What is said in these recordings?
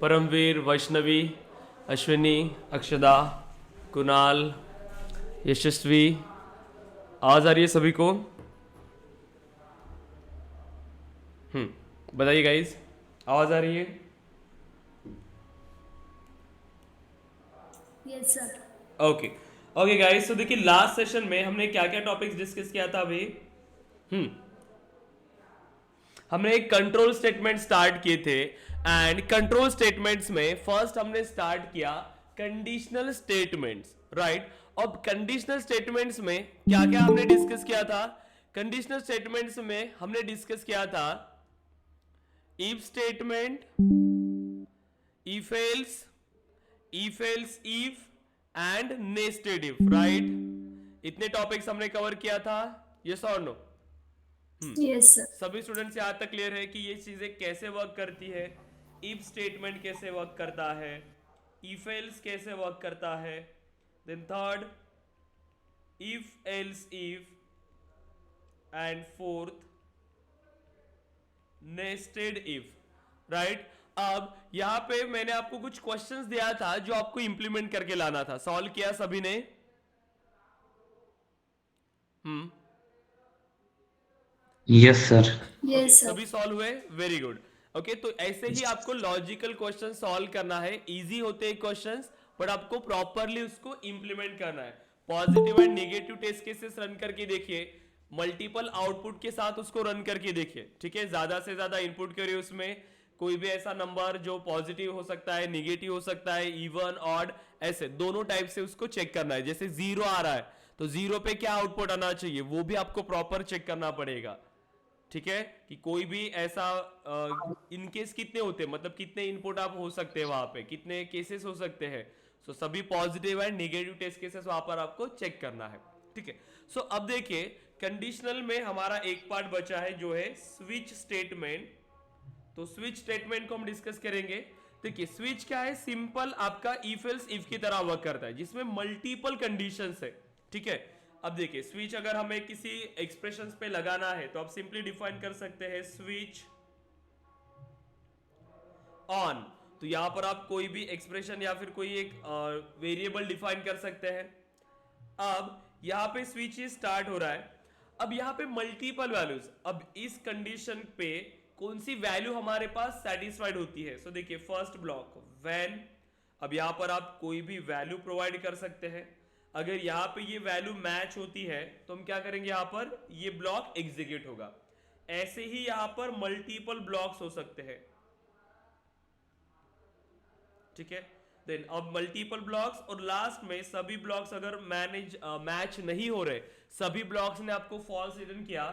परमवीर, वैष्णवी, अश्विनी, अक्षदा, कुणाल, यशस्वी, आवाज आ रही है सभी को? बताइए गाइस, आवाज आ रही है? Yes sir. Okay okay guys, तो देखिए लास्ट सेशन में हमने क्या क्या टॉपिक्स डिस्कस किया था अभी। हम्म हमने एक कंट्रोल स्टेटमेंट स्टार्ट किए थे, एंड कंट्रोल स्टेटमेंट्स में फर्स्ट हमने स्टार्ट किया कंडीशनल स्टेटमेंट्स, राइट। अब कंडीशनल स्टेटमेंट्स में क्या क्या हमने डिस्कस किया था? कंडीशनल स्टेटमेंट्स में हमने डिस्कस किया था if statement, if else, if else if and nested if, right. इतने टॉपिक्स हमने कवर किया था, यस और नो? Yes sir. सभी स्टूडेंट्स यहाँ तक क्लियर है कि ये चीजें कैसे वर्क करती है? इफ स्टेटमेंट कैसे वर्क करता है, इफ एल्स कैसे वर्क करता है, then third if else if, and fourth nested if, right. अब यहां पे मैंने आपको कुछ क्वेश्चंस दिया था जो आपको इंप्लीमेंट करके लाना था। सॉल्व किया सभी ने? Hmm yes sir. Okay, yes sir. सभी सॉल्व हुए, वेरी गुड। ओके, तो ऐसे ही आपको लॉजिकल क्वेश्चन सॉल्व करना है। इजी होते हैं क्वेश्चंस, बट आपको प्रॉपरली उसको इंप्लीमेंट करना है। Positive and negative test cases run करके देखिए, मल्टीपल आउटपुट के साथ उसको रन करके देखिए, ठीक है। ज्यादा से ज्यादा इनपुट करिए उसमें, कोई भी ऐसा नंबर जो पॉजिटिव हो सकता है, निगेटिव हो सकता है, इवन ऑड, ऐसे दोनों टाइप से उसको चेक करना है। जैसे जीरो आ रहा है तो जीरो पे क्या आउटपुट आना चाहिए वो भी आपको प्रॉपर चेक करना पड़ेगा, ठीक है। कि कोई भी ऐसा इनकेस कितने होते हैं, मतलब कितने इनपुट आप हो सकते हैं वहां पे, कितने केसेस हो सकते हैं। सो सभी positive and negative test cases वहां पर आपको चेक करना है, ठीक है। सो अब देखिए कंडीशनल में हमारा एक पार्ट बचा है जो है स्विच स्टेटमेंट। तो स्विच स्टेटमेंट को हम डिस्कस करेंगे। देखिए स्विच क्या है, सिंपल आपका इफ एल्स इफ की तरह वर्क करता है, जिसमें मल्टीपल कंडीशंस है, ठीक है। अब देखिए स्विच अगर हमें किसी एक्सप्रेशन पे लगाना है तो आप सिंपली डिफाइन कर सकते हैं स्विच ऑन। तो यहां पर आप कोई भी एक्सप्रेशन या फिर कोई एक वेरिएबल डिफाइन कर सकते हैं। अब यहां पे स्विच स्टार्ट हो रहा है, अब यहां पे मल्टीपल वैल्यूज, अब इस कंडीशन पे कौन सी वैल्यू हमारे पास सेटिस्फाइड होती है। सो देखिए फर्स्ट ब्लॉक व्हेन, अब यहां पर आप कोई भी वैल्यू प्रोवाइड कर सकते हैं। अगर यहां पे ये वैल्यू मैच होती है तो हम क्या करेंगे, यहां पर ये ब्लॉक एग्जीक्यूट होगा। ऐसे ही यहां पर मल्टीपल ब्लॉक्स हो सकते हैं, ठीक है। देन अब मल्टीपल ब्लॉक्स, और लास्ट में सभी ब्लॉक्स अगर मैच नहीं हो रहे, सभी ब्लॉक्स ने आपको फॉल्स रिटर्न किया,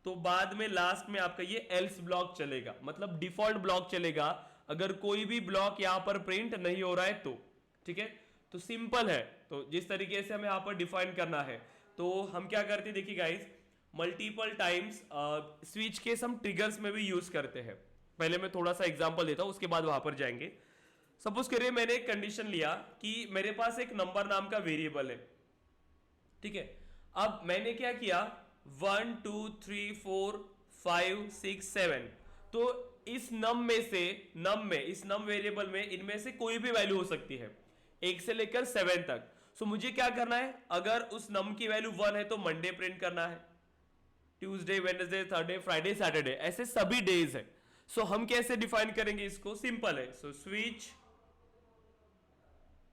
तो बाद में लास्ट में आपका ये एल्स ब्लॉक चलेगा, मतलब डिफॉल्ट ब्लॉक चलेगा अगर कोई भी ब्लॉक यहां पर प्रिंट नहीं हो रहा है तो, ठीक है। तो सिंपल है, तो जिस तरीके से हमें यहां पर डिफाइन करना है, तो हम क्या करते हैं देखिए guys, multiple times switch case हम ट्रिगर्स में भी यूज करते हैं। पहले मैं थोड़ा सा एग्जांपल देता हूं, उसके बाद वहां पर जाएंगे। सपोज करिए मैंने एक कंडीशन लिया कि मेरे पास एक नंबर नाम का वेरिएबल है, ठीक है। अब मैंने क्या किया, 1 2 3 4 5 6 7, तो इस नम में इस नम वेरिएबल में इनमें से कोई भी वैल्यू हो सकती है, 1 से लेकर 7 तक। सो मुझे क्या करना है, अगर उस नम की वैल्यू 1 है तो मंडे प्रिंट करना है, Tuesday, Wednesday, Thursday, Friday, Saturday, ऐसे सभी डेज है। सो हम कैसे डिफाइन करेंगे इसको, सिंपल है। सो स्विच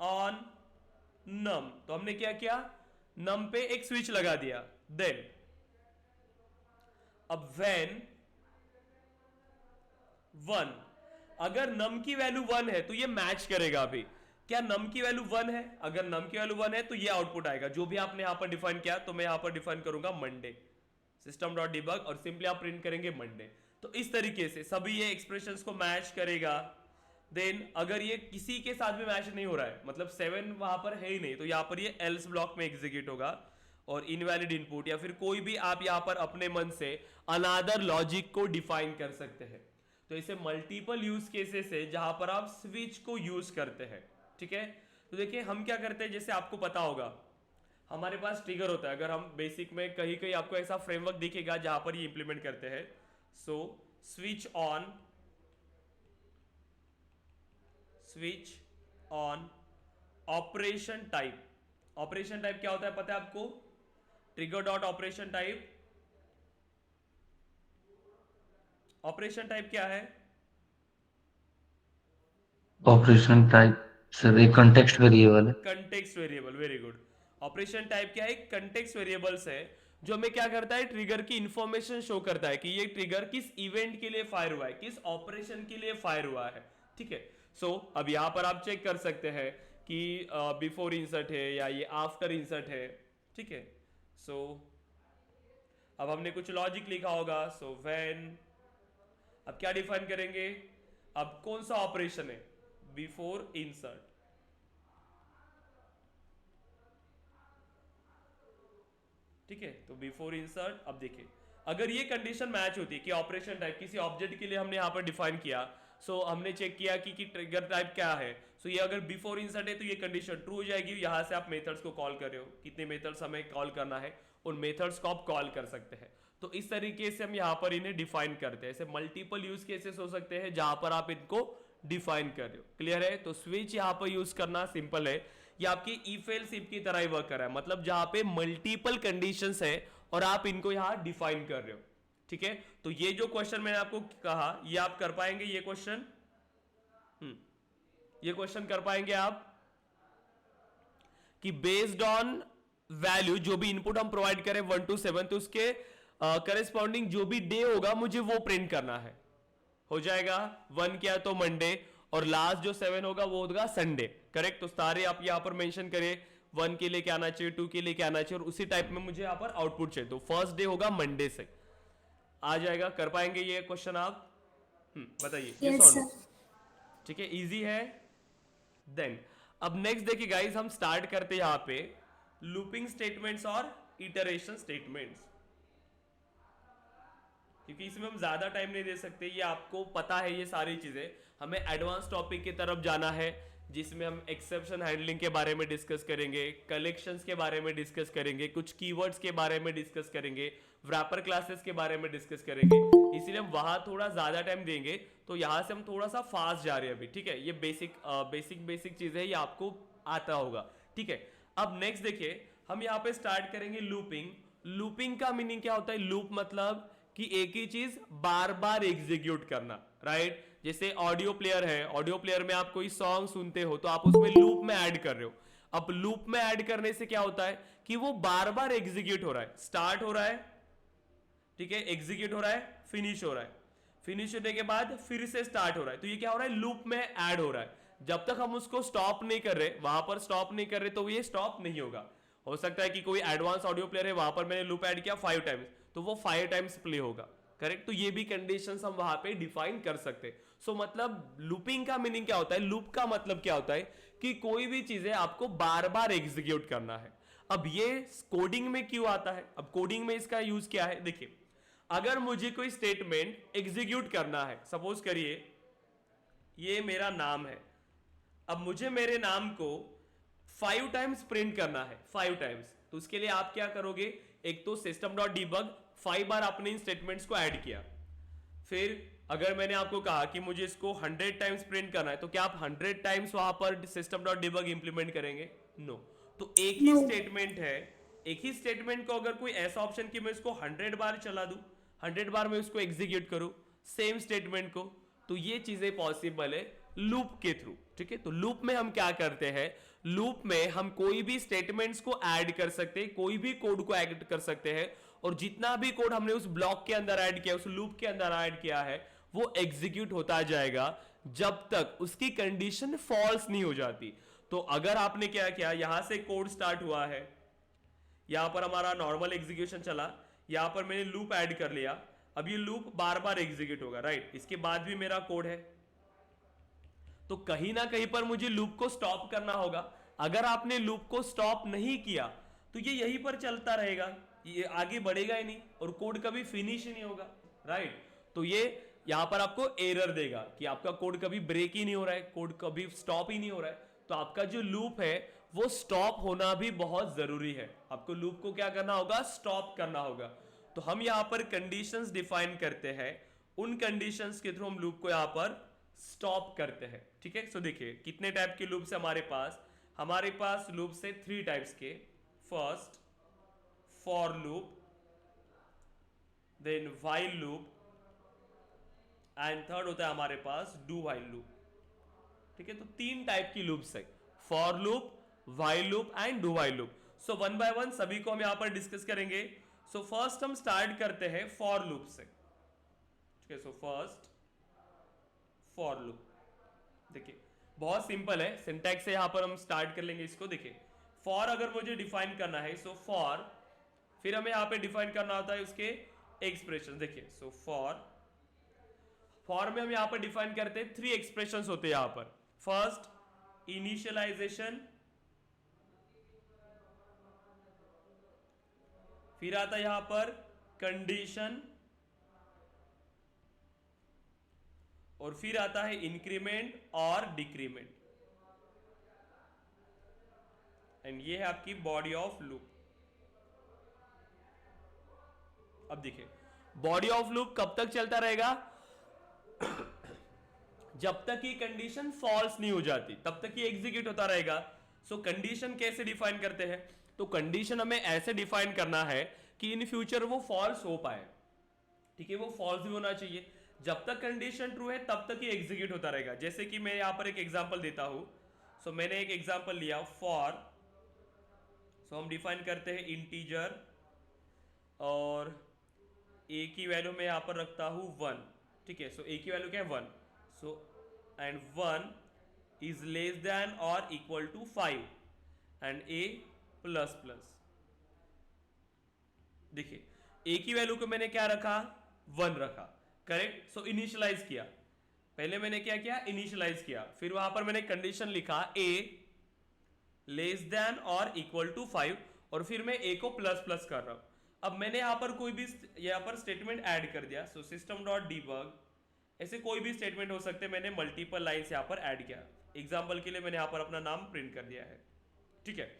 ऑन नम, तो हमने क्या किया, नम पे एक स्विच लगा दिया। देन अब व्हेन 1, अगर नम की वैल्यू 1 है तो ये मैच करेगा। अभी क्या नम की वैल्यू 1 है, अगर नम की वैल्यू 1 है तो ये आउटपुट आएगा जो भी आपने यहां पर डिफाइन किया। तो मैं यहां पर डिफाइन करूंगा मंडे, सिस्टम डॉट डिबग, और सिंपली आप प्रिंट करेंगे मंडे। तो इस तरीके से सभी ये एक्सप्रेशंस को मैच करेगा। देन अगर ये किसी के साथ भी मैच नहीं हो रहा है, मतलब 7 वहां पर है ही नहीं, तो यहां पर ये एल्स ब्लॉक में एग्जीक्यूट होगा, और इनवैलिड इनपुट या फिर कोई भी आप यहां पर अपने मन से अनादर लॉजिक को डिफाइन कर सकते हैं। तो इसे मल्टीपल यूज केसेस है जहां पर आप स्विच को यूज करते हैं, ठीक है। तो देखिए हम क्या करते हैं, जैसे आपको पता होगा हमारे पास ट्रिगर होता है, अगर हम बेसिक में कहीं कहीं आपको ऐसा फ्रेमवर्क दिखेगा जहां पर ये इंप्लीमेंट करते हैं। So switch on switch on operation type. Operation type क्या होता है पता है आपको? Trigger dot operation type. Operation type क्या है? ऑपरेशन टाइप सर एक कॉन्टेक्स्ट वेरिएबल है। Context variable, very good. Operation type क्या है? कंटेक्स्ट वेरिएबल्स है जो हमें क्या करता है, ट्रिगर की इंफॉर्मेशन शो करता है कि ये ट्रिगर किस इवेंट के लिए फायर हुआ है, किस ऑपरेशन के लिए फायर हुआ है। ठीक है, सो अब यहां पर आप चेक कर सकते हैं कि बिफोर इंसर्ट है या ये आफ्टर इंसर्ट है। ठीक है, सो अब हमने कुछ लॉजिक लिखा होगा। सो व्हेन, अब क्या डिफाइन करेंगे? अब कौन सा ऑपरेशन है? Before insert. ठीक है, तो बिफोर इंसर्ट। अब देखिए, अगर ये कंडीशन मैच होती है कि ऑपरेशन टाइप किसी ऑब्जेक्ट के लिए हमने यहाँ पर डिफाइन किया, सो हमने चेक किया कि ट्रिगर टाइप क्या है, सो ये अगर बिफोर इंसर्ट है तो ये कंडीशन ट्रू हो जाएगी। यहाँ से आप मेथड्स को कॉल कर रहे हो, कितने मेथड्स हमें कॉल करना है, उन मेथड्स को आप कॉल कर सकते हैं। तो इस तरीके से हम यहाँ पर इन्हें डिफाइन करते हैं। ऐसे मल्टीपल यूज केसेस हो सकते हैं जहां पर आप इनको डिफाइन कर रहे हो। क्लियर है? तो स्विच यहाँ पर यूज करना सिंपल है, ये आपकी इफ एल्स इफ की तरह ही वर्क कर रहा है, मतलब जहां पे मल्टीपल कंडीशंस है और आप इनको यहां डिफाइन कर रहे हो। ठीक है, तो ये जो क्वेश्चन मैंने आपको कहा ये आप कर पाएंगे, ये क्वेश्चन ये क्वेश्चन कर पाएंगे आप कि बेस्ड ऑन वैल्यू जो भी इनपुट हम प्रोवाइड करें 1 to 7, तो उसके करेस्पॉन्डिंग जो भी डे होगा मुझे वो प्रिंट करना है। हो जाएगा 1 क्या तो मंडे, और लास्ट जो 7 होगा वो होगा संडे। करेक्ट, तो सारे आप यहां पर मेंशन करें, 1 के लिए क्या आना चाहिए, 2 के लिए क्या आना चाहिए, और उसी टाइप में मुझे यहां पर आउटपुट चाहिए। तो फर्स्ट डे होगा मंडे से, आ जाएगा। कर पाएंगे ये क्वेश्चन आप? बताइए। Yes, sir. ठीक है, इजी है। देन अब नेक्स्ट देखिए गाइस, हम स्टार्ट करते हैं यहां पे लूपिंग स्टेटमेंट्स और इटरेशन स्टेटमेंट्स, क्योंकि इसमें हम ज्यादा टाइम नहीं दे सकते। ये आपको पता है ये सारी चीजें, हमें एडवांस टॉपिक की तरफ जाना है जिसमें हम एक्सेप्शन हैंडलिंग के बारे में डिस्कस करेंगे, कलेक्शंस के बारे में डिस्कस करेंगे, कुछ कीवर्ड्स के बारे में डिस्कस करेंगे, रैपर क्लासेस के बारे में डिस्कस करेंगे। इसीलिए हम वहां थोड़ा ज्यादा टाइम देंगे, तो यहां से हम थोड़ा सा फास्ट जा रहे हैं अभी। ठीक है, ये बेसिक चीजें ये आपको आता होगा। ठीक है, अब नेक्स्ट देखिए, हम यहाँ पे स्टार्ट करेंगे लूपिंग। लूपिंग का मीनिंग क्या होता है? लूप मतलब कि एक ही चीज बार बार एग्जीक्यूट करना, राइट? जैसे ऑडियो प्लेयर है, ऑडियो प्लेयर में आप कोई सॉन्ग सुनते हो तो आप उसमें लूप में ऐड कर रहे हो। अब लूप में ऐड करने से क्या होता है कि वो बार बार एग्जीक्यूट हो रहा है, स्टार्ट हो रहा है, ठीक है, एग्जीक्यूट हो रहा है, फिनिश हो रहा है, फिनिश होने के बाद फिर से स्टार्ट हो रहा है। तो ये क्या हो रहा है? लूप में ऐड हो रहा है। जब तक हम उसको स्टॉप नहीं कर रहे, वहां पर स्टॉप नहीं कर रहे, तो ये स्टॉप नहीं होगा। हो सकता है कि कोई एडवांस ऑडियो प्लेयर है, वहां पर मैंने लूप ऐड किया 5 टाइम्स, तो वो 5 टाइम्स प्ले होगा। करेक्ट, तो ये भी कंडीशंस हम वहां पे डिफाइन कर सकते हैं। सो मतलब लूपिंग का मीनिंग क्या होता है? लूप का मतलब क्या होता है कि कोई भी चीजें आपको बार बार एग्जीक्यूट करना है। अब ये कोडिंग में क्यों आता है? अब कोडिंग में इसका यूज क्या है? देखिए, अगर मुझे कोई स्टेटमेंट एग्जीक्यूट करना है, सपोज करिए ये मेरा नाम है, अब मुझे मेरे नाम को 5 टाइम्स प्रिंट करना है, 5 टाइम्स। तो उसके लिए आप क्या करोगे? एक तो सिस्टम डॉट डिबग 5 बार अपने इन स्टेटमेंट्स को ऐड किया। फिर अगर मैंने आपको कहा कि मुझे इसको 100 टाइम्स प्रिंट करना है, तो क्या आप 100 टाइम्स वहां पर सिस्टम डॉट डिबग इंप्लीमेंट करेंगे? नो। तो एक ही No. स्टेटमेंट है, एक ही स्टेटमेंट को अगर कोई ऐसा ऑप्शन कि मैं इसको 100 बार चला दूं, 100 बार मैं उसको एग्जीक्यूट करूं सेम स्टेटमेंट को, तो ये चीजें पॉसिबल है लूप के थ्रू। ठीक है, तो लूप में हम क्या करते हैं? लूप में हम कोई भी स्टेटमेंट्स को ऐड कर सकते हैं, कोई भी कोड को ऐड कर सकते हैं, और जितना भी कोड हमने उस ब्लॉक के अंदर ऐड किया, उस लूप के अंदर ऐड किया है, वो एग्जीक्यूट होता जाएगा जब तक उसकी कंडीशन फॉल्स नहीं हो जाती। तो अगर आपने क्या किया, यहां से कोड स्टार्ट हुआ है, यहां पर हमारा नॉर्मल एग्जीक्यूशन चला, यहां पर मैंने लूप ऐड कर लिया, अब ये लूप बार बार एग्जीक्यूट होगा, राइट? इसके बाद भी मेरा कोड है, तो कहीं ना कहीं पर मुझे लूप को स्टॉप करना होगा। अगर आपने लूप को स्टॉप नहीं किया तो ये यहीं पर चलता रहेगा, ये आगे बढ़ेगा ही नहीं और कोड कभी फिनिश ही नहीं होगा, राइट? तो ये यहां पर आपको एरर देगा कि आपका कोड कभी ब्रेक ही नहीं हो रहा है, कोड कभी स्टॉप ही नहीं हो रहा है। तो आपका जो लूप है वो स्टॉप होना भी बहुत जरूरी है। आपको लूप को क्या करना होगा? स्टॉप करना होगा। तो हम यहां पर कंडीशंस डिफाइन करते हैं, उन कंडीशंस के थ्रू हम लूप को यहां पर स्टॉप करते हैं, ठीक है। सो देखिए कितने टाइप के लूप्स है हमारे पास लूप्स है 3 टाइप्स के। First for loop, then while loop, and third होता है हमारे पास डू व्हाइल लूप, ठीक है। तो 3 टाइप की लूप्स है, for loop, while loop and do while loop. So one by one सभी को हम यहां पर डिस्कस करेंगे। सो फर्स्ट हम स्टार्ट करते हैं फॉर लूप से, ठीक है। सो फर्स्ट फॉर लूप, देखिए बहुत सिंपल है, सिंटैक्स से यहां पर हम स्टार्ट कर लेंगे इसको। देखिए फॉर अगर मुझे डिफाइन करना है, सो फॉर, फिर हमें यहां पे डिफाइन करना होता है उसके एक्सप्रेशन। देखिए सो फॉर में हम यहां पर डिफाइन करते हैं 3 एक्सप्रेशंस होते हैं यहां पर। फर्स्ट इनिशियलाइजेशन, फिर आता है यहां पर कंडीशन, और फिर आता है इंक्रीमेंट और डिक्रीमेंट, एंड ये है आपकी बॉडी ऑफ लूप। अब देखिए बॉडी ऑफ लूप कब तक चलता रहेगा? जब तक ये कंडीशन फॉल्स नहीं हो जाती तब तक ये एग्जीक्यूट होता रहेगा। सो कंडीशन कैसे डिफाइन करते हैं? तो कंडीशन हमें ऐसे डिफाइन करना है कि इन फ्यूचर वो फॉल्स हो पाए, ठीक है, वो फॉल्स भी होना चाहिए। जब तक कंडीशन ट्रू है तब तक ये एग्जीक्यूट होता रहेगा। जैसे कि मैं यहां पर एक एग्जांपल देता हूं। सो मैंने एक एग्जांपल लिया फॉर, सो हम डिफाइन करते हैं इंटीजर, और ए की वैल्यू मैं यहां पर रखता हूं 1, ठीक है। सो ए की वैल्यू क्या है 1, so and 1 is less than और equal to 5 and a plus plus. देखिए ए की वैल्यू को मैंने क्या रखा? 1 रखा, करेक्ट। सो इनिशियलाइज किया, पहले मैंने क्या किया? इनिशियलाइज किया, फिर वहां पर मैंने कंडीशन लिखा ए लेस देन और इक्वल टू 5, और फिर मैं ए को प्लस प्लस कर रहा हूं। अब मैंने यहां पर कोई भी यहां पर स्टेटमेंट ऐड कर दिया। सो सिस्टम डॉट डीबग, ऐसे कोई भी स्टेटमेंट हो सकते हैं, मैंने मल्टीपल लाइंस यहां पर ऐड किया। एग्जांपल के लिए मैंने यहां पर अपना नाम प्रिंट कर दिया है, ठीक है।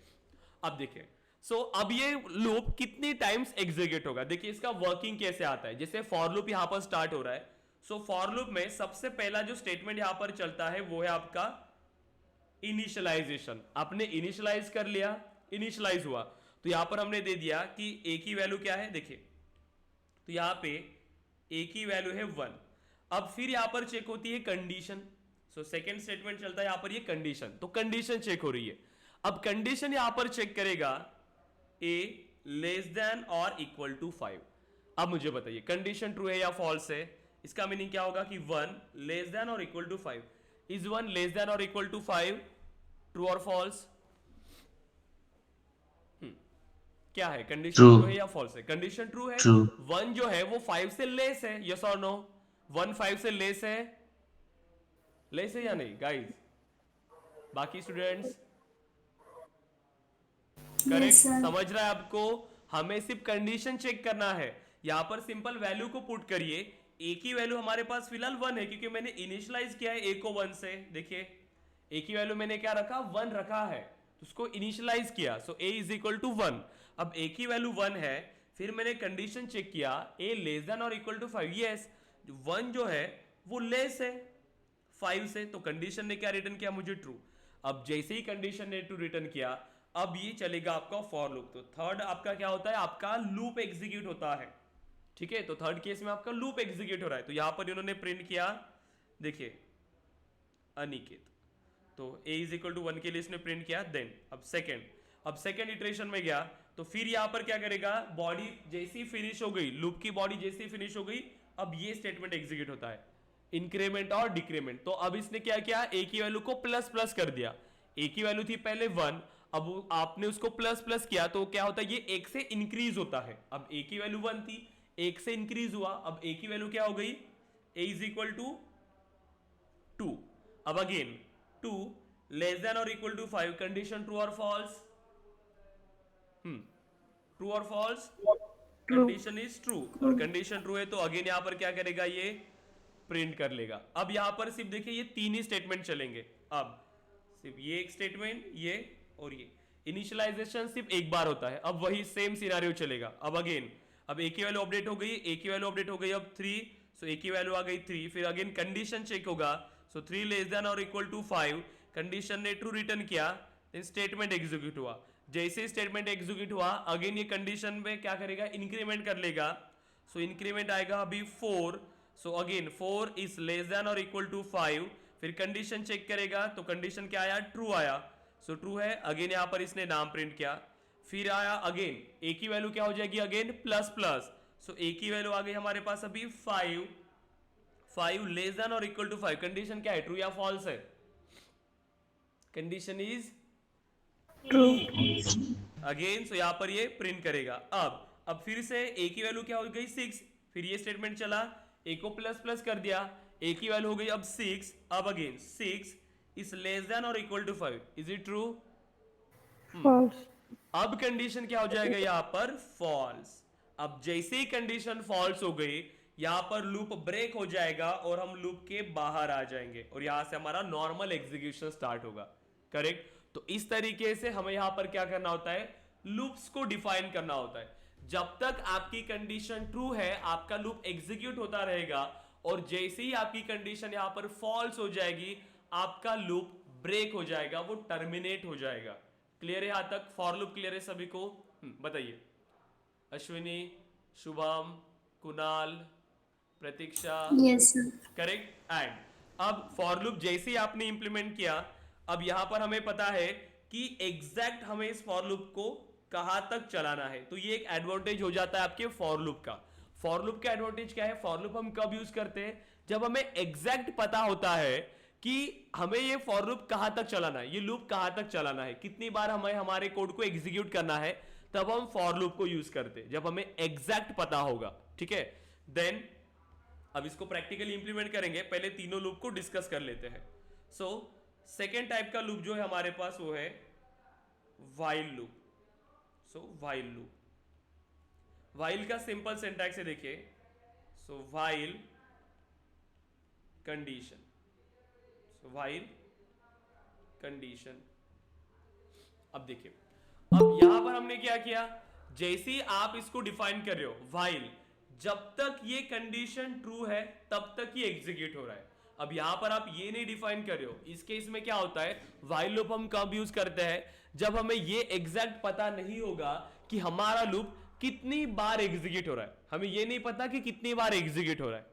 अब देखिए सो अब ये लूप कितनी टाइम्स एग्जीक्यूट होगा? देखिए इसका वर्किंग कैसे आता है। जैसे फॉर लूप यहां पर स्टार्ट हो रहा है, सो फॉर लूप में सबसे पहला जो स्टेटमेंट यहां पर चलता है वो है आपका इनिशियलाइजेशन। आपने इनिशियलाइज कर लिया, इनिशियलाइज हुआ, तो यहां पर हमने दे दिया कि ए की वैल्यू क्या है। देखिए तो यहां पे ए की वैल्यू है 1। अब फिर यहां पर चेक होती है कंडीशन। सो सेकंड स्टेटमेंट चलता है यहां पर ये कंडीशन, तो कंडीशन चेक हो रही है। अब कंडीशन यहां पर चेक करेगा ए लेस देन और इक्वल टू 5। अब मुझे बताइए कंडीशन ट्रू है या फॉल्स है? इसका मीनिंग क्या होगा कि 1 लेस देन और equal to 5। Is 1 less than और इक्वल टू 5 ट्रू और फॉल्स? क्या है कंडीशन? ट्रू है या फॉल्स है? कंडीशन ट्रू है। 1 जो है वो 5 से लेस है, यस और नो? 1 5 से लेस है, लेस है या नहीं गाइस? बाकी स्टूडेंट्स करेक्ट? समझ रहा है आपको? हमें सिर्फ कंडीशन चेक करना है। यहां पर सिंपल वैल्यू को पुट करिए। ए की वैल्यू हमारे पास फिलहाल 1 है क्योंकि मैंने इनिशियलाइज किया है ए को 1 से। देखिए ए की वैल्यू मैंने क्या रखा? 1 रखा है, तो उसको इनिशियलाइज किया। सो ए इज इक्वल टू 1। अब ए की वैल्यू 1 है, फिर मैंने कंडीशन चेक किया ए लेस देन और इक्वल टू 5। यस 1 जो है वो लेस है 5 से, तो कंडीशन ने क्या रिटर्न किया? मुझे ट्रू। अब जैसे ही कंडीशन ने ट्रू रिटर्न किया, अब ये चलेगा आपका फॉर लूप। तो थर्ड आपका क्या होता है? आपका लूप एग्जीक्यूट होता है, ठीक है। तो थर्ड केस में आपका लूप एग्जीक्यूट हो रहा है। तो यहां पर इन्होंने प्रिंट किया, देखिए अनिकेत, तो a इज इक्वल टू 1 के लिए इसने प्रिंट किया। देन अब सेकेंड इटरेशन में गया, तो फिर यहां पर क्या करेगा? बॉडी जैसी फिनिश हो गई, लूप की बॉडी जैसी फिनिश हो गई, अब ये स्टेटमेंट एग्जीक्यूट होता है, इंक्रीमेंट और डिक्रीमेंट। तो अब इसने क्या किया? a की वैल्यू को प्लस प्लस कर दिया। a की वैल्यू थी पहले 1, अब आपने उसको प्लस प्लस किया, तो क्या होता है? ये 1 से इंक्रीज होता है। अब a की वैल्यू 1 थी, 1 से इंक्रीज हुआ, अब a की वैल्यू क्या हो गई? a is equal to 2। अब अगेन 2 लेस देन और इक्वल टू 5, कंडीशन ट्रू और फॉल्स? ट्रू और फॉल्स? कंडीशन इज ट्रू, और कंडीशन ट्रू है तो अगेन यहां पर क्या करेगा? ये प्रिंट कर लेगा। अब यहां पर सिर्फ देखिए ये 3 ही स्टेटमेंट चलेंगे। अब सिर्फ ये एक स्टेटमेंट, ये और ये। इनिशियलाइजेशन सिर्फ एक बार होता है, अब वही सेम सिनेरियो चलेगा। अब अगेन अब ए की वैल्यू अपडेट हो गई, ए की वैल्यू अपडेट हो गई अब 3, सो ए की वैल्यू आ गई 3। फिर अगेन कंडीशन चेक होगा, सो 3 लेस देन और इक्वल टू 5, कंडीशन ने ट्रू रिटर्न किया, देन स्टेटमेंट एग्जीक्यूट हुआ। जैसे स्टेटमेंट एग्जीक्यूट हुआ अगेन ये कंडीशन में क्या करेगा, इंक्रीमेंट कर लेगा। सो इंक्रीमेंट आएगा अभी 4, so again 4 is less than और इक्वल टू 5, फिर कंडीशन चेक करेगा तो कंडीशन क्या आया, ट्रू आया। सो ट्रू है, अगेन यहां पर इसने नाम प्रिंट किया, फिर आया अगेन ए की वैल्यू क्या हो जाएगी, अगेन प्लस प्लस। सो ए की वैल्यू आ गई हमारे पास अभी 5 लेस देन और इक्वल टू 5, कंडीशन क्या है, ट्रू या फॉल्स है, कंडीशन इज ट्रू। अगेन। सो यहां पर ये प्रिंट करेगा। अब फिर से ए की वैल्यू क्या हो गई 6, फिर ये स्टेटमेंट चला, ए को प्लस प्लस कर दिया, ए की वैल्यू हो गई अब 6, अब अगेन 6 इज लेस देन और equal to 5, is it true? False. अब कंडीशन क्या हो जाएगा यहां पर, फॉल्स। अब जैसे ही कंडीशन फॉल्स हो गई यहां पर लूप ब्रेक हो जाएगा और हम लूप के बाहर आ जाएंगे और यहां से हमारा नॉर्मल एग्जीक्यूशन स्टार्ट होगा। करेक्ट? तो इस तरीके से हमें यहां पर क्या करना होता है, लूप्स को डिफाइन करना होता है। जब तक आपकी कंडीशन ट्रू है आपका लूप एग्जीक्यूट होता रहेगा और जैसे ही आपकी कंडीशन यहां पर फॉल्स हो जाएगी आपका लूप ब्रेक हो जाएगा, वो टर्मिनेट हो जाएगा। क्लियर है यहां तक? फॉर लूप क्लियर है सभी को? बताइए। अश्विनी, शुभम, कुणाल, प्रतीक्षा, यस सर। करेक्ट। एंड अब फॉर लूप जैसे ही आपने इंप्लीमेंट किया, अब यहां पर हमें पता है कि एग्जैक्ट हमें इस फॉर लूप को कहां तक चलाना है। तो ये एक एडवांटेज हो जाता है आपके फॉर लूप का। फॉर लूप का एडवांटेज क्या है, फॉर लूप हम कब यूज करते हैं, जब हमें एग्जैक्ट पता होता है कि हमें ये फॉर लूप कहां तक चलाना है, ये लूप कहां तक चलाना है, कितनी बार हमें हमारे कोड को एग्जीक्यूट करना है, तब हम फॉर लूप को यूज करते हैं, जब हमें एग्जैक्ट पता होगा। ठीक है, देन अब इसको प्रैक्टिकली इंप्लीमेंट करेंगे, पहले तीनों लूप को डिस्कस कर लेते हैं। सो सेकेंड टाइप का लूप जो है हमारे पास वो है व्हाइल लूप। सो व्हाइल लूप, व्हाइल का सिंपल सिंटैक्स है, देखिए। सो व्हाइल कंडीशन, सो व्हाइल कंडीशन। अब देखिए, अब यहां पर हमने क्या किया, जैसे ही आप इसको डिफाइन कर रहे हो व्हाइल, जब तक ये कंडीशन ट्रू है तब तक ये एग्जीक्यूट हो रहा है। अब यहां पर आप ये नहीं डिफाइन कर रहे हो, इस केस में क्या होता है, व्हाइल लूप हम कब यूज करते हैं, जब हमें ये एग्जैक्ट पता नहीं होगा कि हमारा लूप कितनी बार एग्जीक्यूट हो रहा है, हमें ये नहीं पता कि कितनी बार एग्जीक्यूट हो रहा है।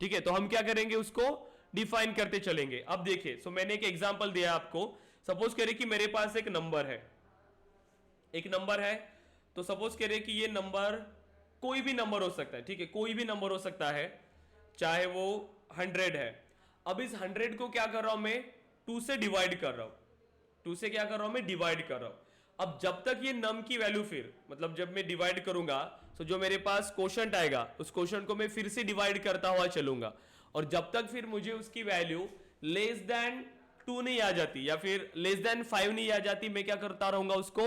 ठीक है, तो हम क्या करेंगे, उसको डिफाइन करते चलेंगे। अब देखिए, सो मैंने एक एग्जांपल दिया आपको। सपोज करें कि मेरे पास एक नंबर है, तो सपोज करें कि ये नंबर कोई भी नंबर हो सकता है। ठीक है, कोई भी नंबर हो सकता है, चाहे वो 100 है। अब इस 100 को क्या कर रहा हूं मैं, 2 से डिवाइड कर रहा हूं, 2 से क्या कर रहा हूं मैं, डिवाइड कर रहा हूं। अब जब तक ये नम की वैल्यू, फिर मतलब जब मैं डिवाइड करूंगा तो जो मेरे पास क्वोशंट आएगा उस क्वोशंट को मैं फिर से डिवाइड करता हुआ चलूंगा, और जब तक फिर मुझे उसकी वैल्यू लेस देन 2 नहीं आ जाती या फिर लेस देन 5 नहीं आ जाती, मैं क्या करता रहूंगा, उसको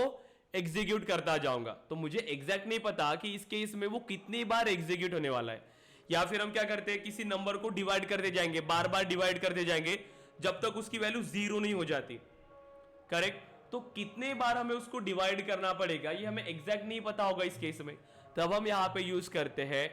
एग्जीक्यूट करता जाऊंगा। तो मुझे एग्जैक्ट नहीं पता कि इस केस में वो कितनी बार एग्जीक्यूट होने वाला है। या फिर हम क्या करते हैं, किसी नंबर को डिवाइड करते जाएंगे, बार बार डिवाइड करते जाएंगे जब तक उसकी वैल्यू 0 नहीं हो जाती। करेक्ट? तो कितने बार हमें उसको डिवाइड करना पड़ेगा ये हमें एग्जैक्ट नहीं पता होगा इस केस में, तब हम यहां पे यूज करते हैं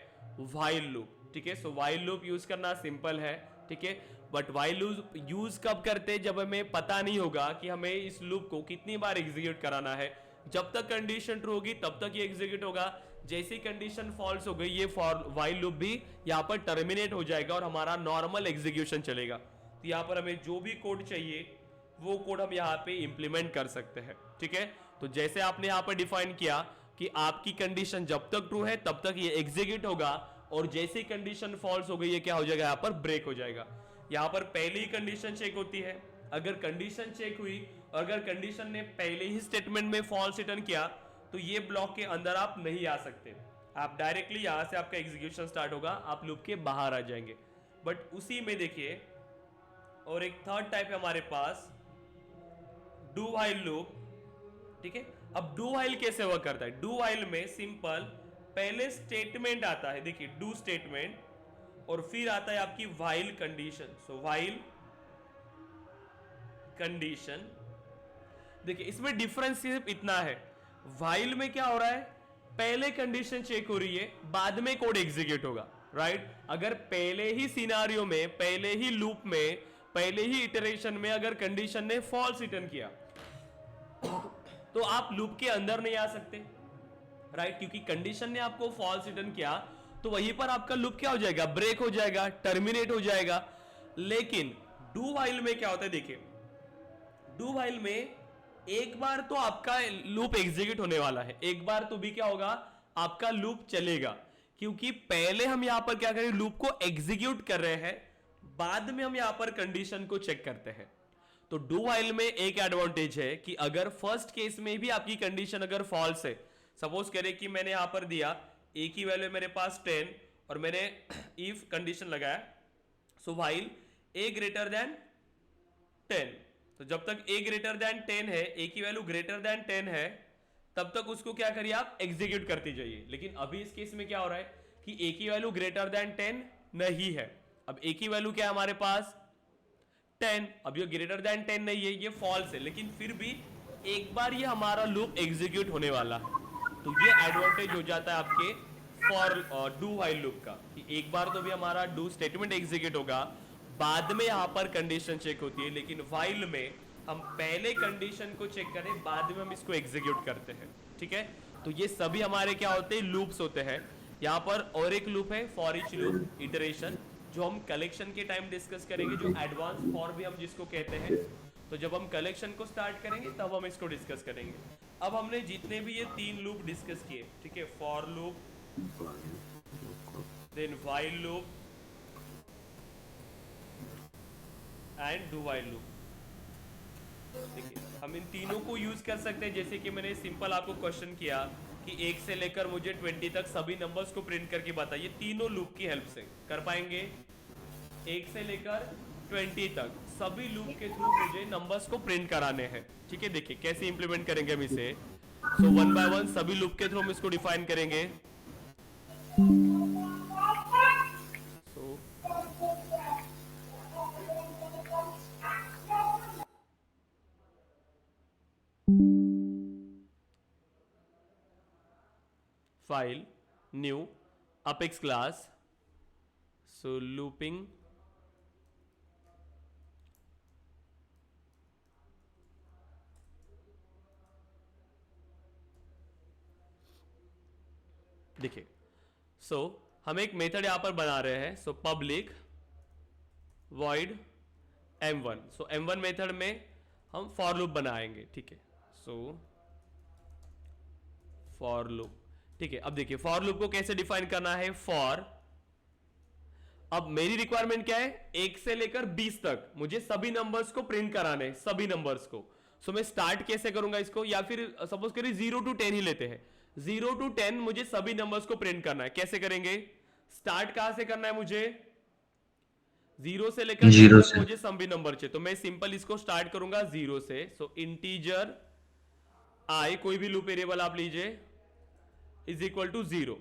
व्हाइल लूप। ठीक है, सो व्हाइल लूप यूज करना सिंपल है। ठीक है, बट व्हाइल लूप यूज कब करते हैं, जब हमें पता नहीं होगा कि हमें इस लूप को कितनी बार एग्जीक्यूट कराना है। जब तक कंडीशन ट्रू होगी तब तक ये एग्जीक्यूट होगा, जैसी कंडीशन फॉल्स हो गई ये व्हाइल लूप भी यहां पर टर्मिनेट हो जाएगा और हमारा नॉर्मल एग्जीक्यूशन चलेगा। तो यहां पर हमें जो भी कोड चाहिए वो कोड हम यहां पे इंप्लीमेंट कर सकते हैं। ठीक है, तो जैसे आपने यहां पर डिफाइन किया कि आपकी कंडीशन जब तक ट्रू है तब तक ये एग्जीक्यूट होगा, और जैसे कंडीशन फॉल्स हो गई ये क्या हो जाएगा, यहां पर ब्रेक हो जाएगा। यहां पर पहली कंडीशन चेक होती है, अगर कंडीशन चेक हुई और अगर कंडीशन ने पहले ही स्टेटमेंट में फॉल्स रिटर्न किया तो ये ब्लॉक के अंदर आप नहीं आ सकते, आप डायरेक्टली यहां से आपका एग्जीक्यूशन स्टार्ट होगा, आप लूप के बाहर आ जाएंगे। बट उसी में देखिए और एक थर्ड टाइप है हमारे पास, डू व्हाइल लूप। ठीक है, अब डू व्हाइल कैसे वर्क करता है, डू व्हाइल में सिंपल पहले स्टेटमेंट आता है, देखिए डू स्टेटमेंट, और फिर आता है आपकी व्हाइल कंडीशन। सो व्हाइल कंडीशन, देखिए इसमें डिफरेंस सिर्फ इतना है, व्हाइल में क्या हो रहा है, पहले कंडीशन चेक हो रही है बाद में कोड एग्जीक्यूट होगा। राइट? अगर पहले ही सिनारियो में, पहले ही लूप में पहले ही इटरेशन में अगर कंडीशन ने फॉल्स रिटर्न किया तो आप लूप के अंदर नहीं आ सकते, राइट, क्योंकि कंडीशन ने आपको फॉल्स रिटर्न किया तो वहीं पर आपका लूप क्या हो जाएगा, ब्रेक हो जाएगा, टर्मिनेट हो जाएगा। लेकिन डू व्हाइल में क्या होता है, देखिए डू व्हाइल में एक बार तो आपका लूप एग्जीक्यूट होने वाला है, एक बार तो भी क्या होगा, आपका लूप चलेगा, क्योंकि पहले हम यहां पर क्या करें, लूप को एग्जीक्यूट कर रहे हैं, बाद में हम यहां पर कंडीशन को चेक करते हैं। तो डू व्हाइल में एक एडवांटेज है कि अगर फर्स्ट केस में भी आपकी कंडीशन अगर फॉल्स है, सपोज करें कि मैंने यहां पर दिया ए की वैल्यू मेरे पास 10 और मैंने इफ कंडीशन लगाया, सो व्हाइल ए ग्रेटर देन 10, तो जब तक ए ग्रेटर देन 10 है, ए की वैल्यू ग्रेटर देन 10 है, तब तक उसको क्या करिए आप, एग्जीक्यूट करती जाइए। लेकिन अभी इस केस में क्या हो रहा है कि ए की वैल्यू ग्रेटर देन 10 नहीं है, अब ए की वैल्यू क्या है हमारे पास 10, अब ये ग्रेटर देन 10 नहीं है, ये फॉल्स है, लेकिन फिर भी एक बार ये हमारा लूप एग्जीक्यूट होने वाला है। तो ये एडवांटेज हो जाता है आपके फॉर डू व्हाइल लूप का, कि एक बार तो भी हमारा डू स्टेटमेंट एग्जीक्यूट होगा, बाद में यहां पर कंडीशन चेक होती है, लेकिन व्हाइल में हम पहले कंडीशन को चेक करें, बाद में हम इसको एग्जीक्यूट करते हैं, ठीक है। तो ये सभी हमारे क्या होते हैं, लूप्स होते हैं। यहाँ पर और एक लूप है फॉर ईच लूप इटरेशन, जो हम कलेक्शन के टाइम डिस्कस करेंगे, जो एडवांस फॉर भी हम जिसको कहते हैं। तो जब हम कलेक्शन को स्टार्ट करेंगे तब हम इसको डिस्कस करेंगे। अब हमने जितने भी ये 3 लूप डिस्कस किए, ठीक है, for loop, then while loop and do while loop, देखिए हम इन तीनों को यूज कर सकते हैं। जैसे कि मैंने सिंपल आपको क्वेश्चन किया कि 1 से लेकर मुझे 20 तक सभी नंबर्स को प्रिंट करके बताइए, तीनों लूप की हेल्प से कर पाएंगे। 1 से लेकर 20 तक सभी लूप के थ्रू मुझे नंबर्स को प्रिंट कराने हैं, ठीक है। देखिए कैसे इंप्लीमेंट करेंगे हम इसे, सो 1 बाय 1 सभी लूप के थ्रू हम इसको डिफाइन करेंगे। फाइल न्यू अपेक्स क्लास, सो लूपिंग देखिए, सो हम एक मेथड यहां पर बना रहे हैं, सो पब्लिक वॉइड m1, सो m1 मेथड में हम फॉर लूप बनाएंगे, ठीक है। सो फॉर लूप, ठीक है। अब देखिए फॉर लूप को कैसे डिफाइन करना है, फॉर, अब मेरी रिक्वायरमेंट क्या है, 1 से लेकर 20 तक मुझे सभी नंबर्स को प्रिंट कराने हैं, सभी नंबर्स को। सो मैं स्टार्ट कैसे करूंगा इसको, या फिर सपोज करिए 0 to 10 ही लेते हैं, 0 to 10 मुझे सभी नंबर्स को प्रिंट करना है। कैसे करेंगे, स्टार्ट कहां से करना है मुझे, 0 से लेकर 10 तक मुझे सभी नंबर चाहिए, तो मैं सिंपल इसको स्टार्ट करूंगा 0 से। सो इंटीजर आई, कोई भी लूप वेरिएबल आप लीजिए, इज इक्वल टू 0,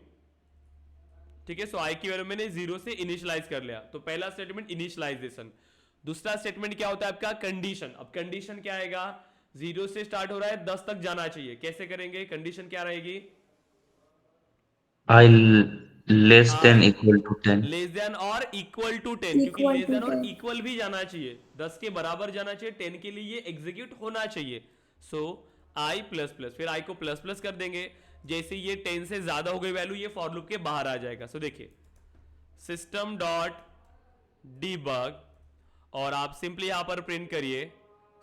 ठीक है। सो आई की वैल्यू मैंने 0 से इनिशियलाइज कर लिया, तो पहला स्टेटमेंट इनिशियलाइजेशन। दूसरा स्टेटमेंट क्या होता है आपका, कंडीशन। अब कंडीशन क्या आएगा, 0 से स्टार्ट हो रहा है, 10 तक जाना चाहिए। कैसे करेंगे, कंडीशन क्या रहेगी, I less than equal to 10. Less than और इक्वल टू 10, क्योंकि लेस देन और इक्वल भी जाना चाहिए, 10 के बराबर जाना चाहिए, 10 के लिए ये एग्जीक्यूट होना चाहिए। सो आई प्लस प्लस, फिर आई को प्लस प्लस कर देंगे, जैसे ये 10 से ज्यादा हो गई वैल्यू, ये फॉर लूप के बाहर आ जाएगा। सो देखिए सिस्टम डॉट डीबग, और आप सिंपली यहां पर प्रिंट करिए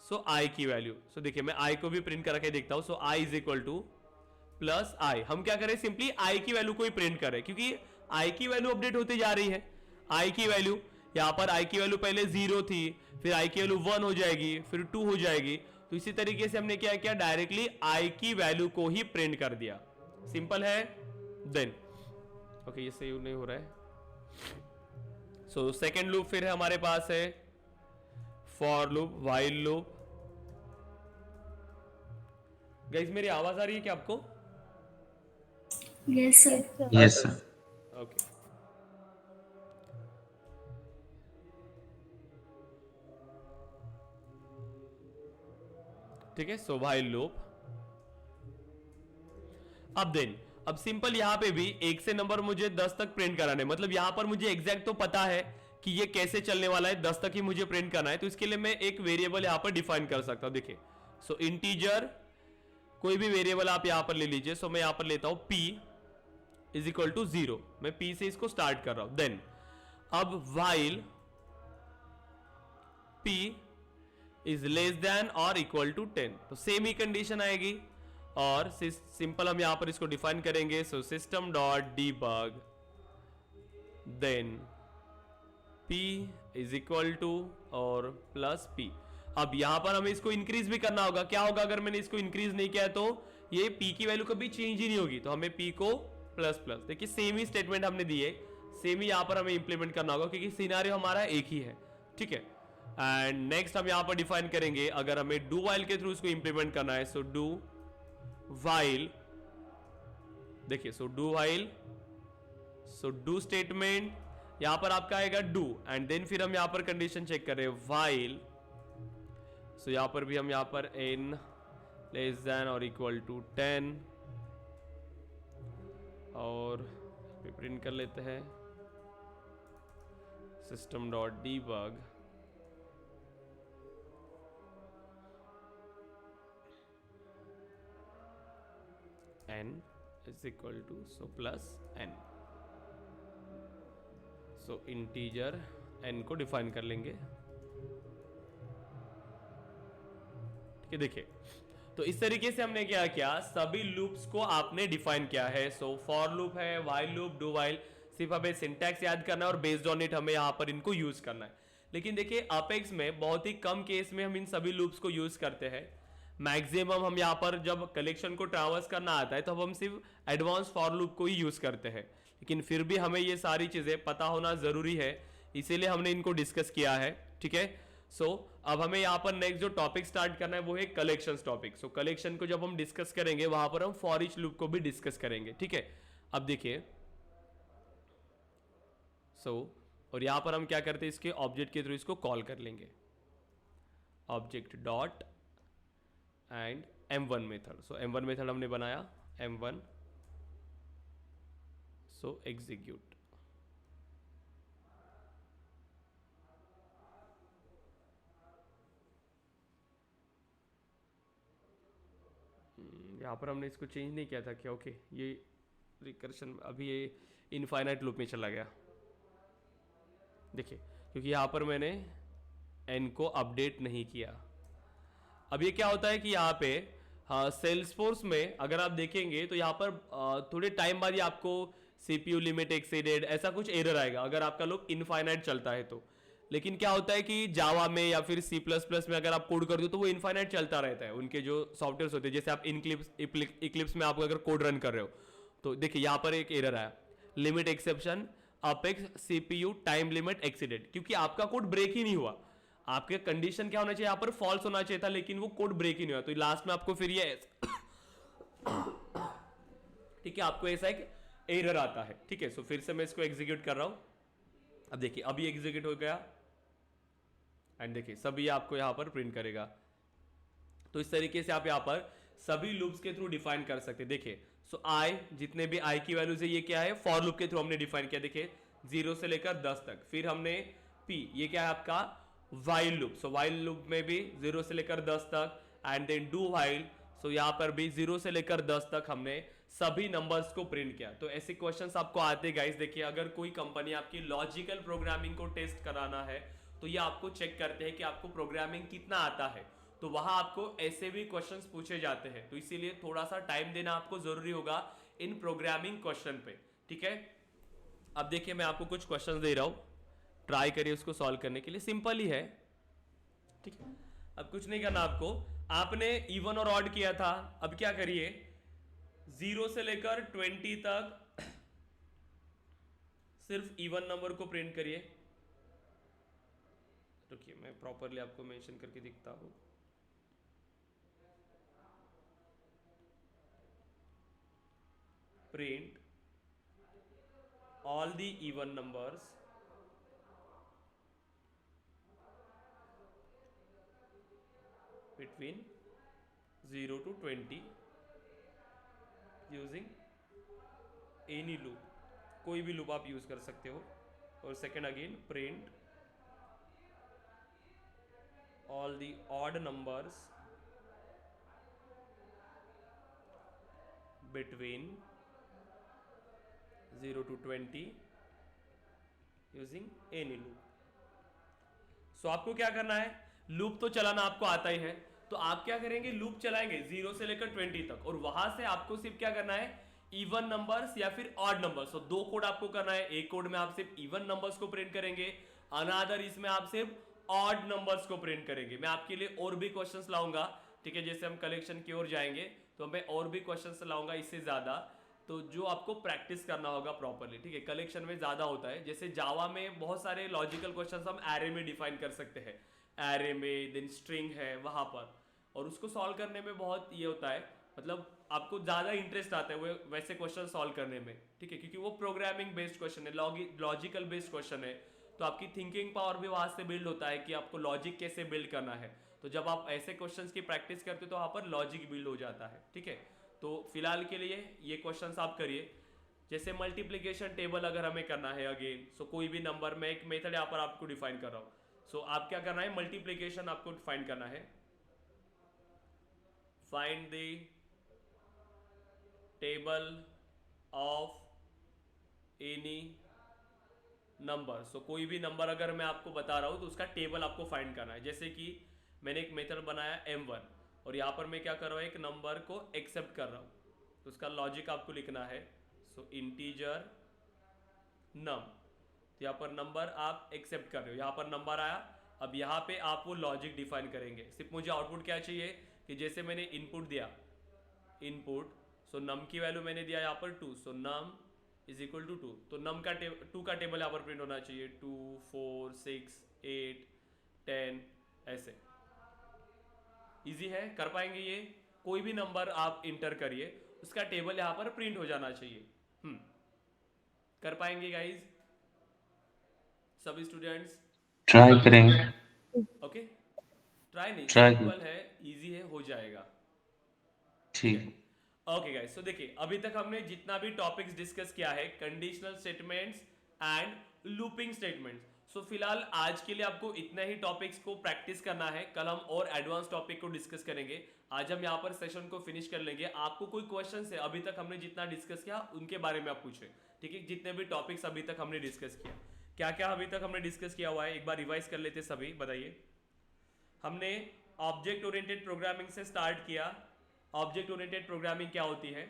सो आई की वैल्यू। सो देखिए मैं आई को भी प्रिंट करके देखता हूं, सो I is equal two plus आई। हम क्या करें, सिंपली आई की वैल्यू को ही प्रिंट करें, क्योंकि आई की वैल्यू अपडेट होती जा रही है। आई की वैल्यू यहां पर, आई की वैल्यू पहले 0 थी, फिर आई की वैल्यू 1 हो जाएगी, फिर 2 हो जाएगी। तो इसी तरीके से हमने क्या किया, डायरेक्टली आई की वैल्यू को ही प्रिंट कर दिया। सिंपल है। देन ओके, ये सही नहीं हो रहा है। सो सेकेंड लूप फिर है हमारे पास है for loop, while loop. Guys मेरी आवाज आ रही है क्या आपको? Yes, sir. Yes, sir. Okay ठीक है। सो व्हाइल लूप। अब देन, अब सिंपल यहां पे भी 1 से नंबर मुझे 10 तक प्रिंट कराने, मतलब यहां पर मुझे एग्जैक्ट तो पता है कि ये कैसे चलने वाला है, 10 तक ही मुझे प्रिंट करना है, तो इसके लिए मैं एक वेरिएबल यहां पर डिफाइन कर सकता हूं। देखिए, सो इंटीजर कोई भी वेरिएबल आप यहां पर ले लीजिए। सो मैं यहां पर लेता हूं p इज इक्वल टू 0, मैं p से इसको स्टार्ट कर रहा हूं। देन अब while p is less than और इक्वल टू 10, तो सेम ही कंडीशन आएगी और सिंपल हम यहां पर इसको डिफाइन करेंगे। So system dot debug, then p is equal to और प्लस p। अब यहां पर हमें इसको इंक्रीज भी करना होगा। क्या होगा अगर मैंने इसको इंक्रीज नहीं किया, तो ये p की वैल्यू कभी चेंज ही नहीं होगी, तो हमें p को प्लस प्लस, देखिए सेम ही स्टेटमेंट हमने दी है, सेम ही यहां पर हमें इंप्लीमेंट करना होगा क्योंकि सिनेरियो हमारा एक ही है, ठीक है। एंड नेक्स्ट हम यहां पर डिफाइन करेंगे, अगर हमें डू वाइल के थ्रू इसको इंप्लीमेंट करना है, सो डू वाइल, देखिए so do while, so do statement यहां पर आपका आएगा डू, एंड देन फिर हम यहां पर कंडीशन चेक कर रहे हैं वाइल, सो यहां पर भी हम यहां पर n लेस देन और इक्वल टू 10 और प्रिंट कर लेते हैं system dot debug, n is equal to so plus n, so integer n को डिफाइन कर लेंगे, ठीक है। देखिए, तो इस तरीके से हमने क्या किया, सभी लूप्स को आपने डिफाइन किया है। सो फॉर लूप है, वाइल लूप, डू वाइल, सिर्फ हमें सिंटैक्स याद करना है और बेस्ड ऑन इट हमें यहां पर इनको यूज करना है। लेकिन देखिए अपेक्स में बहुत ही कम केस में हम इन सभी लूप्स को यूज करते हैं। मैक्सिमम हम यहाँ पर जब कलेक्शन को ट्रैवर्स करना आता है तो हम सिर्फ एडवांस फॉर लूप को ही यूज करते हैं, लेकिन फिर भी हमें ये सारी चीजें पता होना जरूरी है, इसीलिए हमने इनको डिस्कस किया है, ठीक है। सो अब हमें यहाँ पर नेक्स्ट जो टॉपिक स्टार्ट करना है वो है कलेक्शंस टॉपिक। सो कलेक्शन को जब हम डिस्कस करेंगे वहां पर हम फॉर ईच लूप को भी डिस्कस करेंगे, ठीक है। अब देखिए, और यहां पर हम क्या करते हैं, इसके ऑब्जेक्ट के थ्रू इसको कॉल कर लेंगे, object dot and m1 method. So m1 method हमने बनाया, m1 सो एग्जीक्यूट, यहाँ पर हमने इसको चेंज नहीं किया था क्या, ओके, ये रिकर्शन अभी ये इनफाइनाइट लूप में चला गया, देखिए, क्योंकि यहाँ पर मैंने n को अपडेट नहीं किया। अब ये क्या होता है कि यहाँ पे सेल्सफोर्स में अगर आप देखेंगे तो यहाँ पर थोड़े टाइम बाद ही आपको CPU लिमिट एक्सीडेड ऐसा कुछ एरर आएगा अगर आपका लूप इनफाइनाइट चलता है तो। लेकिन क्या होता है कि जावा में या फिर C++ में अगर आप कोड कर दो तो वो इनफाइनाइट चलता रहता है, उनके जो सॉफ्टवेयर होते हैं, जैसे आप इक्लिप्स में आप अगर कोड रन कर रहे हो तो देखिए यहाँ पर एक एरर आया, limit exception apex CPU time limit exceeded, क्योंकि आपका कोड ब्रेक ही नहीं हुआ। आपके कंडीशन क्या होना चाहिए, यहाँ पर फॉल्स होना चाहिए था, लेकिन वो कोड ब्रेक ही नहीं हुआ, तो लास्ट में आपको फिर ये ठीक है, आपको ऐसा एक एरर आता है, ठीक है। सो फिर से मैं इसको एग्जीक्यूट कर रहा हूं, अब देखिए अभी एग्जीक्यूट हो गया एंड देखिए सभी आपको यहां पर प्रिंट करेगा। तो इस तरीके से आप यहां पर सभी लूप्स के थ्रू डिफाइन कर सकते हैं। देखिए, सो आई जितने भी आई की वैल्यूज है ये क्या है, फॉर लूप के थ्रू हमने डिफाइन किया, देखिए 0 से लेकर 10 तक। फिर हमने पी, ये क्या है आपका while loop, so while loop में भी 0 से लेकर 10 तक, एंड देन डू वाइल, सो यहां पर भी 0 से लेकर 10 तक हमने सभी नंबर्स को प्रिंट किया। तो ऐसे क्वेश्चंस आपको आते गाइस। देखिए, अगर कोई कंपनी आपकी लॉजिकल प्रोग्रामिंग को टेस्ट कराना है तो ये आपको चेक करते हैं कि आपको प्रोग्रामिंग कितना आता है, तो वहां आपको ऐसे भी क्वेश्चंस पूछे जाते हैं। तो इसीलिए थोड़ा सा टाइम देना आपको जरूरी होगा इन प्रोग्रामिंग क्वेश्चन पे, ठीक है। अब देखिए मैं आपको कुछ क्वेश्चंस दे रहा हूं, ट्राई करिए उसको सॉल्व करने के लिए, सिंपल ही है, ठीक है। अब कुछ नहीं करना आपको, आपने इवन और ऑड किया था, अब क्या करिए 0 से लेकर 20 तक सिर्फ इवन नंबर को प्रिंट करिए। रुकिए मैं प्रॉपरली आपको मेंशन करके दिखता हूं। Print all the even numbers between 0 to 20 using any loop, कोई भी लूप आप यूज कर सकते हो, और second again print all the odd numbers between 0 to 20 using any loop. सो आपको क्या करना है, लूप तो चलाना आपको आता ही है, तो आप क्या करेंगे, लूप चलाएंगे 0 से लेकर 20 तक, और वहां से आपको सिर्फ क्या करना है, इवन नंबर्स या फिर ऑड नंबर्स। तो दो कोड आपको करना है, एक कोड में आप सिर्फ इवन नंबर्स को प्रिंट करेंगे, अनदर इसमें आप सिर्फ ऑड नंबर्स को प्रिंट करेंगे। मैं आपके लिए और भी क्वेश्चंस लाऊंगा, ठीक है, जैसे हम कलेक्शन की ओर जाएंगे तो मैं और भी क्वेश्चंस लाऊंगा इससे ज्यादा, तो जो आपको प्रैक्टिस करना होगा प्रॉपरली, ठीक है। कलेक्शन में ज्यादा होता है, जैसे जावा में बहुत सारे लॉजिकल क्वेश्चंस हम एरे में डिफाइन कर सकते हैं, एरे में देन स्ट्रिंग है वहां पर, और उसको सॉल्व करने में बहुत ये होता है, मतलब आपको ज्यादा इंटरेस्ट आता है वो वैसे क्वेश्चन सॉल्व करने में, ठीक है, क्योंकि वो प्रोग्रामिंग बेस्ड क्वेश्चन है, लॉजिकल बेस्ड क्वेश्चन है, तो आपकी थिंकिंग पावर भी वहां से बिल्ड होता है कि आपको लॉजिक कैसे बिल्ड करना है। तो जब आप ऐसे क्वेश्चंस की प्रैक्टिस करते हो तो वहां पर लॉजिक बिल्ड हो जाता है, ठीक है। तो फिलहाल के लिए ये क्वेश्चंस आप करिए, जैसे मल्टीप्लिकेशन टेबल अगर हमें करना है अगेन, सो कोई भी नंबर में एक मेथड यहाँ पर आपको डिफाइन कर रहा हूँ। सो आप क्या करना है, मल्टीप्लिकेशन आपको डिफाइन करना है, find the table of any number. So कोई भी नंबर अगर मैं आपको बता रहा हूँ तो उसका टेबल आपको फाइंड करना है। जैसे कि मैंने एक मेथड बनाया m1, और यहाँ पर मैं क्या कर रहा हूँ, एक नंबर को एक्सेप्ट कर रहा हूँ, तो उसका लॉजिक आपको लिखना है, सो इंटीजर नम, तो यहाँ पर नंबर आप एक्सेप्ट कर रहे हो, यहाँ पर नंबर आया, अब यहाँ पे आप वो लॉजिक डिफाइन करेंगे। सिर्फ मुझे आउटपुट क्या चाहिए, कि जैसे मैंने इनपुट दिया, इनपुट, सो नम की वैल्यू मैंने दिया यहाँ पर 2, सो नम इज इक्वल टू 2, तो नम का 2 का टेबल यहाँ पर प्रिंट होना चाहिए, 2 4 6 8 10, ऐसे। इजी है, कर पाएंगे ये, कोई भी नंबर आप इंटर करिए, उसका टेबल यहाँ पर प्रिंट हो जाना चाहिए। कर पाएंगे गाइज सभी स्टूडेंट्स? ट्राई करेंगे। ओके, ट्राई नहीं, Try सिंपल है, इजी है, हो जाएगा, ठीक है। Okay guys. सो देखिए अभी तक हमने जितना भी टॉपिक्स डिस्कस किया है, conditional statements and looping statements. So फिलहाल आज के लिए आपको इतना ही टॉपिक्स को प्रैक्टिस करना है, कल हम और एडवांस टॉपिक को डिस्कस करेंगे। आज हम यहाँ पर सेशन को फिनिश कर लेंगे। आपको कोई क्वेश्चन है अभी तक हमने जितना डिस्कस किया उनके बारे में आप पूछे, ठीक है, जितने भी टॉपिक्स अभी तक हमने डिस्कस किया, क्या क्या अभी तक हमने डिस्कस किया हुआ है, एक बार रिवाइज कर लेते सभी, बताइए। हमने ऑब्जेक्ट ओरिएंटेड प्रोग्रामिंग से स्टार्ट किया, ऑब्जेक्ट ओरिएंटेड प्रोग्रामिंग क्या होती है,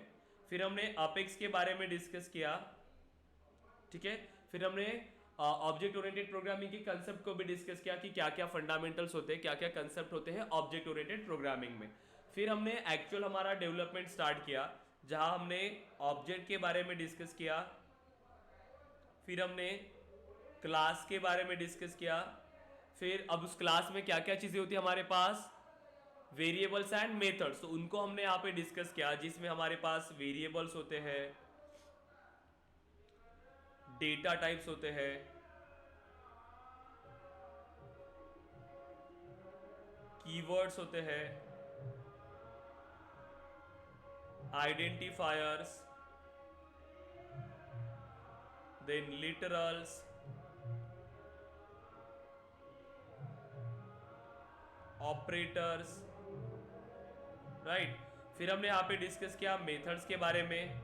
फिर हमने अपेक्स के बारे में डिस्कस किया, ठीक है, फिर हमने ऑब्जेक्ट ओरिएंटेड प्रोग्रामिंग के कंसेप्ट को भी डिस्कस किया कि क्या क्या फंडामेंटल्स होते हैं, क्या क्या कंसेप्ट होते हैं ऑब्जेक्ट ओरिएंटेड प्रोग्रामिंग में। फिर हमने एक्चुअल हमारा डेवलपमेंट स्टार्ट किया, जहां हमने ऑब्जेक्ट के बारे में डिस्कस किया, फिर हमने क्लास के बारे में डिस्कस किया, फिर अब उस क्लास में क्या क्या चीजें होती है हमारे पास, वेरिएबल्स एंड मेथड्स, तो उनको हमने यहाँ पे डिस्कस किया, जिसमें हमारे पास वेरिएबल्स होते हैं, डेटा टाइप्स होते हैं, कीवर्ड्स होते हैं, identifiers, then literals, operators, right. फिर हमने यहाँ पे डिस्कस किया मेथड्स के बारे में,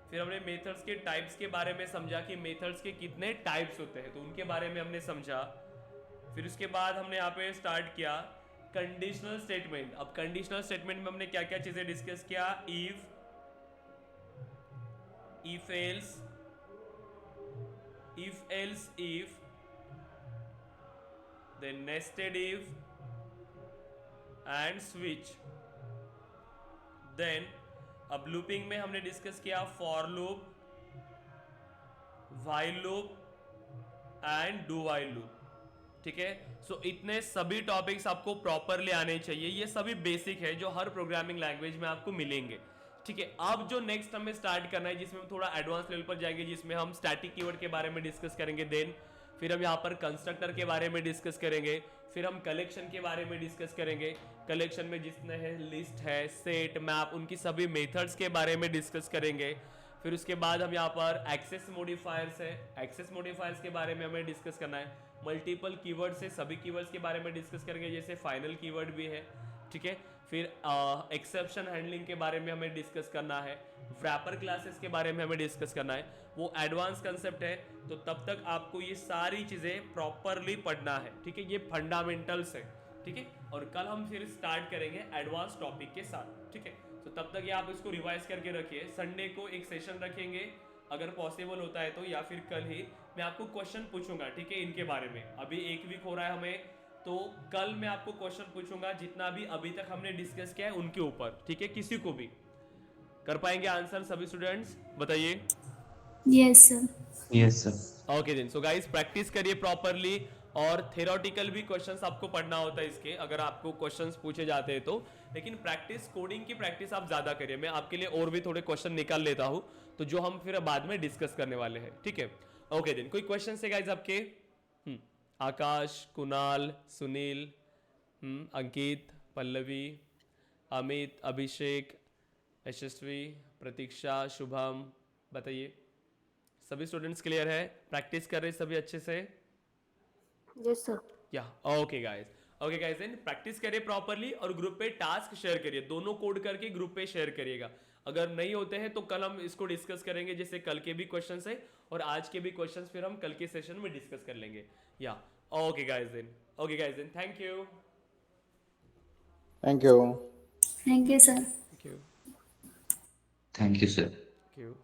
फिर हमने मेथड्स के टाइप्स के बारे में समझा कि मेथड्स के कितने टाइप्स होते हैं, तो उनके बारे में हमने समझा। फिर उसके बाद हमने यहाँ पे स्टार्ट किया कंडीशनल स्टेटमेंट। अब कंडीशनल स्टेटमेंट में हमने क्या क्या चीजें डिस्कस किया, if else, if, then nested if and switch. Then अब लूपिंग में हमने डिस्कस किया for loop, while loop and do while loop, ठीक है। सो इतने सभी टॉपिक्स आपको प्रॉपरली आने चाहिए, ये सभी बेसिक है जो हर प्रोग्रामिंग लैंग्वेज में आपको मिलेंगे, ठीक है। अब जो नेक्स्ट हमें स्टार्ट करना है, जिसमें हम थोड़ा एडवांस लेवल पर जाएंगे, जिसमें हम स्टैटिक कीवर्ड के बारे में डिस्कस करेंगे, देन फिर हम यहाँ पर कंस्ट्रक्टर के बारे में डिस्कस करेंगे, फिर हम कलेक्शन के बारे में डिस्कस करेंगे, कलेक्शन में जितने हैं लिस्ट है, सेट, मैप, उनकी सभी मेथड्स के बारे में डिस्कस करेंगे, फिर उसके बाद हम यहाँ पर एक्सेस मॉडिफायर्स है, एक्सेस मॉडिफायर्स के बारे में हमें डिस्कस करना है। मल्टीपल कीवर्ड्स है, सभी कीवर्ड्स के बारे में डिस्कस करेंगे, जैसे फाइनल कीवर्ड भी है, ठीक है। फिर एक्सेप्शन हैंडलिंग के बारे में हमें डिस्कस करना है। रैपर क्लासेस के बारे में हमें डिस्कस करना है, वो एडवांस कंसेप्ट है, तो तब तक आपको ये सारी चीज़ें प्रॉपरली पढ़ना है, ठीक है। ये फंडामेंटल्स है, ठीक है। और कल हम फिर स्टार्ट करेंगे एडवांस टॉपिक के साथ, ठीक है। तो तब तक ये आप इसको रिवाइज करके रखिए। संडे को एक सेशन रखेंगे अगर पॉसिबल होता है तो, या फिर कल ही मैं आपको क्वेश्चन पूछूंगा, ठीक है, इनके बारे में। अभी एक वीक हो रहा है हमें, तो कल मैं आपको क्वेश्चन पूछूंगा जितना भी अभी तक हमने डिस्कस किया है उनके ऊपर, ठीक है। किसी को भी कर पाएंगे आंसर सभी स्टूडेंट्स, बताइए। Yes, sir. Yes, sir. Okay then, so guys practice करिए प्रॉपरली, और थ्योरेटिकल भी क्वेश्चंस आपको पढ़ना होता है इसके, अगर आपको क्वेश्चंस पूछे जाते हैं तो। लेकिन प्रैक्टिस, कोडिंग की प्रैक्टिस आप ज्यादा करिए। मैं आपके लिए और भी थोड़े क्वेश्चन निकाल लेता हूँ, तो जो हम फिर बाद में डिस्कस करने वाले हैं, ठीक है। ओके देन, कोई क्वेश्चन है गाइस आपके? आकाश, कुणाल, सुनील, अंकित, पल्लवी, अमित, अभिषेक, यशस्वी, प्रतीक्षा, शुभम, बताइए। सभी स्टूडेंट्स क्लियर है? प्रैक्टिस कर रहे हैं सभी अच्छे से? Yes, sir. या okay guys, okay guys, then practice करिए प्रॉपरली, और ग्रुप पे टास्क शेयर करिए, दोनों कोड करके ग्रुप पे शेयर करिएगा। अगर नहीं होते हैं तो कल हम इसको डिस्कस करेंगे, जैसे कल के भी क्वेश्चंस है और आज के भी क्वेश्चंस फिर हम कल के सेशन में डिस्कस कर लेंगे। या okay guys then, okay guys then, thank you, Thank you. Thank you, sir. Thank you, Thank you, sir. Thank you.